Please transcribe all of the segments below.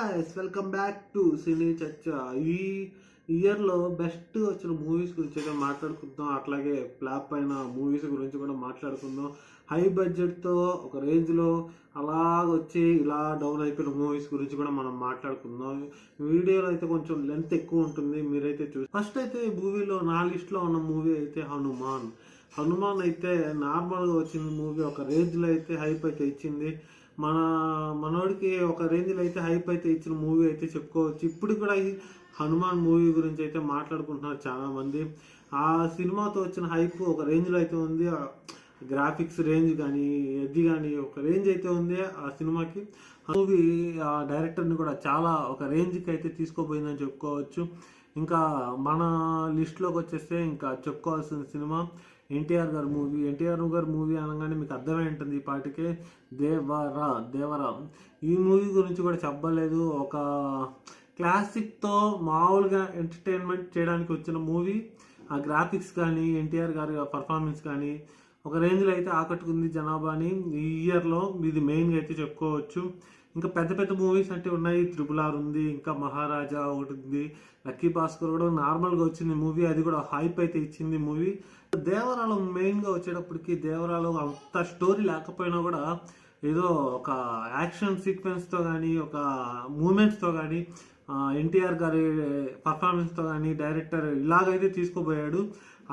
Guys welcome back to సినీ చర్చ. ఈ ఇయర్లో బెస్ట్ వచ్చిన మూవీస్ గురించి అయితే మాట్లాడుకుందాం. అట్లాగే ఫ్లాప్ అయిన మూవీస్ గురించి కూడా మాట్లాడుకుందాం. హై బడ్జెట్తో ఒక రేంజ్లో అలాగొచ్చి ఇలా డౌన్ అయిపోయిన మూవీస్ గురించి కూడా మనం మాట్లాడుకుందాం. వీడియోలో అయితే కొంచెం లెంత్ ఎక్కువ ఉంటుంది, మీరైతే చూసి. ఫస్ట్ అయితే ఈ మూవీలో నా లిస్ట్లో ఉన్న మూవీ అయితే హనుమాన్ అయితే నార్మల్గా వచ్చింది మూవీ. ఒక రేంజ్లో అయితే హైప్ అయితే ఇచ్చింది. మనోడికి ఒక రేంజ్లో అయితే హైప్ అయితే ఇచ్చిన మూవీ అయితే చెప్పుకోవచ్చు. ఇప్పుడు కూడా ఈ హనుమాన్ మూవీ గురించి అయితే మాట్లాడుకుంటున్నారు చాలామంది. ఆ సినిమాతో వచ్చిన హైప్ ఒక రేంజ్లో అయితే ఉంది. గ్రాఫిక్స్ రేంజ్ కానీ అది కానీ ఒక రేంజ్ అయితే ఉంది ఆ సినిమాకి. మూవీ ఆ డైరెక్టర్ని కూడా చాలా ఒక రేంజ్కి అయితే తీసుకోపోయిందని చెప్పుకోవచ్చు. ఇంకా మన లిస్ట్లోకి వచ్చేస్తే ఇంకా చెప్పుకోవాల్సిన సినిమా ఎన్టీఆర్ గారి మూవీ అనగానే మీకు అర్థమై ఉంటుంది ఈ పాటికే, దేవరా. ఈ మూవీ గురించి కూడా చెప్పలేదు. ఒక క్లాసిక్తో మామూలుగా ఎంటర్టైన్మెంట్ చేయడానికి వచ్చిన మూవీ. ఆ గ్రాఫిక్స్ కానీ ఎన్టీఆర్ గారి పర్ఫార్మెన్స్ కానీ ఒక రేంజ్లో అయితే ఆకట్టుకుంది జనాభాని. ఈ ఇయర్లో ఇది మెయిన్గా అయితే చెప్పుకోవచ్చు. ఇంకా పెద్ద పెద్ద మూవీస్ అంటే ఉన్నాయి. RRR ఉంది, ఇంకా మహారాజా ఒకటి ఉంది, లక్కీ భాస్కర్ కూడా నార్మల్గా వచ్చింది మూవీ. అది కూడా హైప్ అయితే ఇచ్చింది మూవీ. దేవరాలో మెయిన్గా వచ్చేటప్పటికి దేవరాలో అంత స్టోరీ లేకపోయినా కూడా ఏదో ఒక యాక్షన్ సీక్వెన్స్తో కానీ ఒక మూమెంట్స్తో కానీ ఎన్టీఆర్ గారి పర్ఫార్మెన్స్తో కానీ డైరెక్టర్ ఇలాగైతే తీసుకుపోయాడు.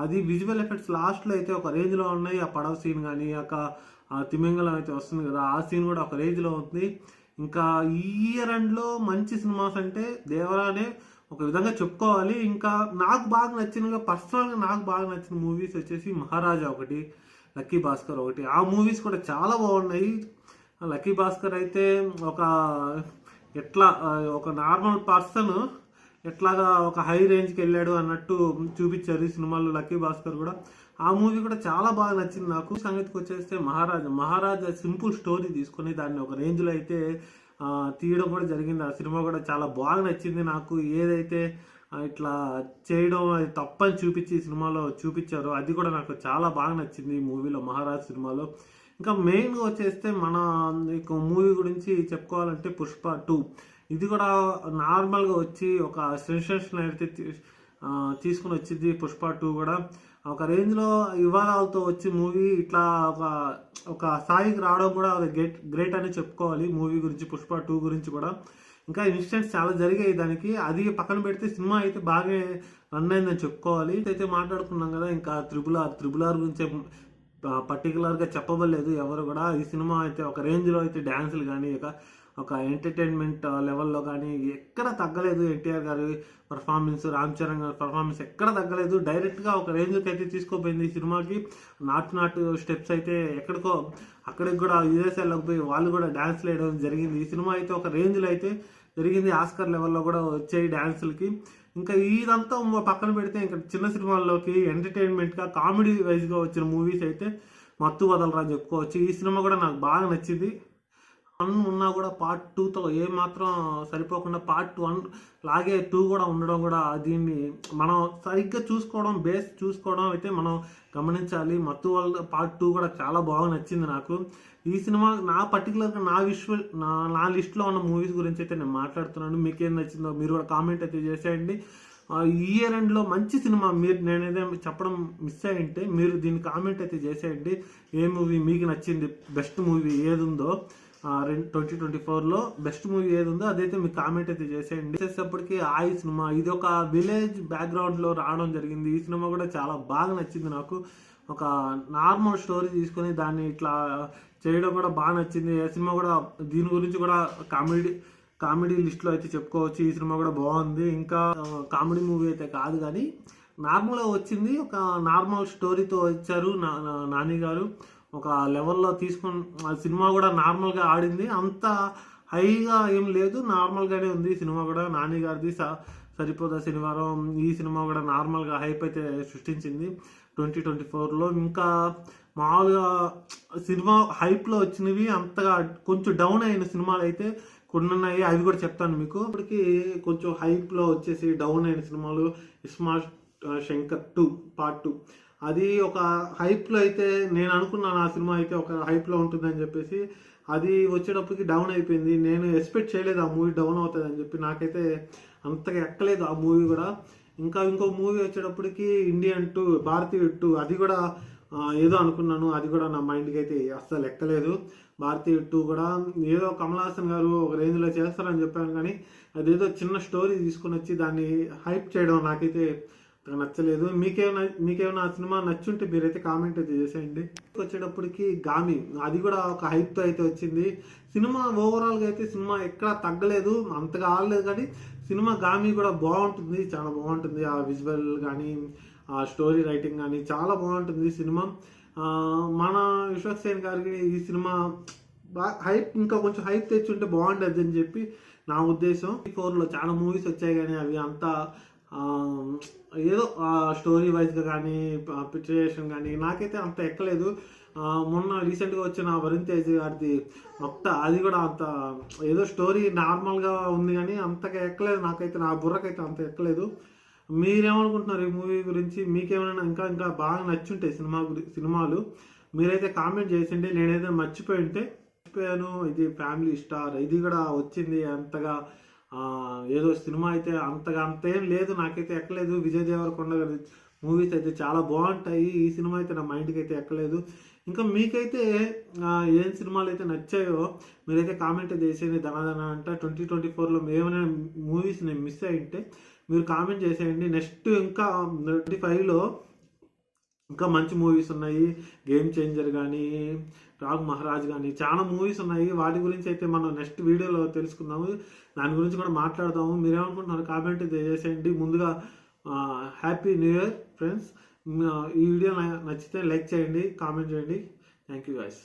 అది విజువల్ ఎఫెక్ట్స్ లాస్ట్లో అయితే ఒక రేంజ్లో ఉన్నాయి. ఆ పడవ సీన్ కానీ ఆ తిమింగలం అయితే వస్తుంది కదా, ఆ సీన్ కూడా ఒక రేంజ్లో ఉంది. ఇంకా ఈ ఇయర్ ఎండ్లో మంచి సినిమాస్ అంటే దేవరానే ఒక విధంగా చెప్పుకోవాలి. ఇంకా నాకు బాగా నచ్చిన మూవీస్ వచ్చేసి మహారాజా ఒకటి, లక్కీ భాస్కర్ ఒకటి. ఆ మూవీస్ కూడా చాలా బాగున్నాయి. లక్కీ భాస్కర్ అయితే ఒక నార్మల్ పర్సన్ ఎట్లాగా ఒక హై రేంజ్కి వెళ్ళాడు అన్నట్టు చూపించారు ఈ సినిమాలో లక్కీ భాస్కర్ కూడా. ఆ మూవీ కూడా చాలా బాగా నచ్చింది నాకు. సంగతికి వచ్చేస్తే మహారాజా సింపుల్ స్టోరీ తీసుకొని దాన్ని ఒక రేంజ్లో అయితే తీయడం కూడా జరిగింది. ఆ సినిమా కూడా చాలా బాగా నచ్చింది నాకు. ఏదైతే ఇట్లా చేయడం అది తప్పని చూపించి ఈ సినిమాలో చూపించారో అది కూడా నాకు చాలా బాగా నచ్చింది ఈ మూవీలో, మహారాజా సినిమాలో. ఇంకా మెయిన్గా వచ్చేస్తే మన మూవీ గురించి చెప్పుకోవాలంటే పుష్ప 2. ఇది కూడా నార్మల్గా వచ్చి ఒక సెన్సేషన్ అయితే తీసుకుని వచ్చింది. పుష్ప 2 కూడా ఒక రేంజ్లో వివాదాలతో వచ్చి మూవీ ఇట్లా ఒక స్థాయికి రావడం కూడా గ్రేట్ అని చెప్పుకోవాలి మూవీ గురించి. పుష్ప 2 గురించి కూడా ఇంకా ఇన్సిడెంట్స్ చాలా జరిగాయి దానికి. అది పక్కన పెడితే సినిమా అయితే బాగా రన్ అయిందని చెప్పుకోవాలి. అయితే మాట్లాడుకున్నాం కదా, ఇంకా త్రిబుల్ ఆర్ గురించి పర్టికులర్గా చెప్పవలేదు ఎవరు కూడా. ఈ సినిమా అయితే ఒక రేంజ్లో అయితే డ్యాన్సులు కానీ ఒక ఎంటర్టైన్మెంట్ లెవెల్లో కానీ ఎక్కడ తగ్గలేదు. ఎన్టీఆర్ గారి పర్ఫార్మెన్స్, రామ్ చరణ్ గారి పర్ఫార్మెన్స్ ఎక్కడ తగ్గలేదు. డైరెక్ట్గా ఒక రేంజ్కి అయితే తీసుకోపోయింది ఈ సినిమాకి. నాటు స్టెప్స్ అయితే అక్కడికి కూడా విదేశాల్లోకి పోయి వాళ్ళు కూడా డ్యాన్స్లు వేయడం జరిగింది. ఈ సినిమా అయితే ఒక రేంజ్లో అయితే జరిగింది. ఆస్కర్ లెవెల్లో కూడా వచ్చాయి డ్యాన్సులకి. ఇంకా ఇదంతా పక్కన పెడితే ఇంకా చిన్న సినిమాల్లోకి ఎంటర్టైన్మెంట్గా కామెడీ వైజ్గా వచ్చిన మూవీస్ అయితే మత్తు వదలరా అని చెప్పుకోవచ్చు. ఈ సినిమా కూడా నాకు బాగా నచ్చింది. 1 ఉన్నా కూడా పార్ట్ 2తో ఏమాత్రం సరిపోకుండా పార్ట్ 1 లాగే 2 కూడా ఉండడం కూడా దీన్ని మనం సరిగ్గా బేస్ చూసుకోవడం అయితే మనం గమనించాలి. మత్తు వల్ల పార్ట్ 2 కూడా చాలా బాగా నచ్చింది నాకు. ఈ సినిమా పర్టికులర్గా నా లిస్ట్లో ఉన్న మూవీస్ గురించి అయితే నేను మాట్లాడుతున్నాను. మీకేం నచ్చిందో మీరు కూడా కామెంట్ అయితే చేసేయండి. ఈ ఇయర్ ఎండ్లో మంచి సినిమా నేనేదో చెప్పడం మిస్ అయ్యింటే మీరు దీన్ని కామెంట్ అయితే చేసేయండి. ఏ మూవీ మీకు నచ్చింది, బెస్ట్ మూవీ ఏది ఉందో 2024లో బెస్ట్ మూవీ ఏది ఉందో అదైతే మీకు కామెంట్ అయితే చేసేయండి. చేసేటప్పటికి ఈ సినిమా ఇది ఒక విలేజ్ బ్యాక్గ్రౌండ్లో రావడం జరిగింది. ఈ సినిమా కూడా చాలా బాగా నచ్చింది నాకు. ఒక నార్మల్ స్టోరీ తీసుకొని దాన్ని ఇట్లా చేయడం కూడా బాగా నచ్చింది. ఈ సినిమా కూడా దీని గురించి కూడా కామెడీ లిస్ట్లో అయితే చెప్పుకోవచ్చు. ఈ సినిమా కూడా బాగుంది. ఇంకా కామెడీ మూవీ అయితే కాదు కానీ నార్మల్గా వచ్చింది. ఒక నార్మల్ స్టోరీతో వచ్చారు నాని గారు. ఒక లెవెల్లో తీసుకొని సినిమా కూడా నార్మల్గా ఆడింది. అంత హైగా ఏం లేదు, నార్మల్గానే ఉంది సినిమా కూడా. నాని గారిది సరిపోదా శనివారం ఈ సినిమా కూడా నార్మల్గా హైప్ అయితే సృష్టించింది 2024లో. ఇంకా మామూలుగా సినిమా హైప్లో వచ్చినవి అంతగా కొంచెం డౌన్ అయిన సినిమాలు అయితే కొన్ని ఉన్నాయి, అవి కూడా చెప్తాను మీకు. ఇప్పటికీ కొంచెం హైప్లో వచ్చేసి డౌన్ అయిన సినిమాలు ఇస్మార్ట్ శంకర్ 2 పార్ట్ 2. అది ఒక హైప్లో అయితే నేను అనుకున్నాను ఆ సినిమా అయితే ఒక హైప్లో ఉంటుందని చెప్పేసి. అది వచ్చేటప్పటికి డౌన్ అయిపోయింది. నేను ఎక్స్పెక్ట్ చేయలేదు ఆ మూవీ డౌన్ అవుతుంది అని చెప్పి. నాకైతే అంతగా ఎక్కలేదు ఆ మూవీ కూడా. ఇంకో మూవీ వచ్చేటప్పటికి ఇండియన్ 2 భారతీయ 2 అది కూడా ఏదో అనుకున్నాను. అది కూడా నా మైండ్కి అయితే అస్సలు ఎక్కలేదు. భారతీయ 2 కూడా ఏదో కమల్ హాసన్ గారు ఒక రేంజ్లో చేస్తారని చెప్పాను, కానీ అదేదో చిన్న స్టోరీ తీసుకొని వచ్చి దాన్ని హైప్ చేయడం నాకైతే నచ్చలేదు. మీకేమైనా ఆ సినిమా నచ్చుంటే మీరైతే కామెంట్ అయితే చేసేయండి. వచ్చేటప్పటికి గామి అది కూడా ఒక హైప్తో అయితే వచ్చింది. సినిమా ఓవరాల్గా అయితే సినిమా ఎక్కడా తగ్గలేదు, అంతగా ఆడలేదు, కానీ సినిమా గామి కూడా బాగుంటుంది, చాలా బాగుంటుంది. ఆ విజువల్ కానీ ఆ స్టోరీ రైటింగ్ కానీ చాలా బాగుంటుంది సినిమా. మన విశ్వక్సేన్ గారికి ఈ సినిమా హైప్ ఇంకా కొంచెం హైప్ తెచ్చుంటే బాగుంటుంది అని చెప్పి నా ఉద్దేశం. 4లో చాలా మూవీస్ వచ్చాయి, కానీ అవి అంతా ఏదో స్టోరీ వైజ్గా కానీ పిక్చరేషన్ కానీ నాకైతే అంత ఎక్కలేదు. మొన్న రీసెంట్గా వచ్చిన వరుణ్ తేజ్ గారిది అది కూడా అంత ఏదో స్టోరీ నార్మల్గా ఉంది, కానీ అంతగా ఎక్కలేదు నాకైతే, నా బుర్రకైతే అంత ఎక్కలేదు. మీరేమనుకుంటున్నారు ఈ మూవీ గురించి? మీకేమైనా ఇంకా బాగా నచ్చుంటాయి సినిమాలు మీరైతే కామెంట్ చేసిండి. నేనైతే మర్చిపోయాను. ఇది ఫ్యామిలీ స్టార్ ఇది కూడా వచ్చింది, అంతగా ఏదో సినిమా అయితే అంతేం లేదు, నాకైతే ఎక్కలేదు. విజయ్ దేవరకొండ గారి మూవీస్ అయితే చాలా బాగుంటాయి, ఈ సినిమా అయితే నా మైండ్కి అయితే ఎక్కలేదు. ఇంకా మీకైతే ఏం సినిమాలు అయితే నచ్చాయో మీరైతే కామెంట్ చేసేయండి. ధనాధన అంట 2024లో ఏమైనా మూవీస్ నేను మిస్ అయ్యింటే మీరు కామెంట్ చేసేయండి. నెక్స్ట్ ఇంకా 25లో ఇంకా మంచి మూవీస్ ఉన్నాయి. గేమ్ చేంజర్ కానీ రాగ్ మహారాజ్ కానీ చాలా మూవీస్ ఉన్నాయి. వాటి గురించి అయితే మనం నెక్స్ట్ వీడియోలో తెలుసుకుందాము, దాని గురించి కూడా మాట్లాడదాము. మీరేమనుకుంటున్నారు కామెంట్ చేసేయండి. ముందుగా హ్యాపీ న్యూ ఇయర్ ఫ్రెండ్స్. ఈ వీడియో నచ్చితే లైక్ చేయండి, కామెంట్ చేయండి. Thank you guys.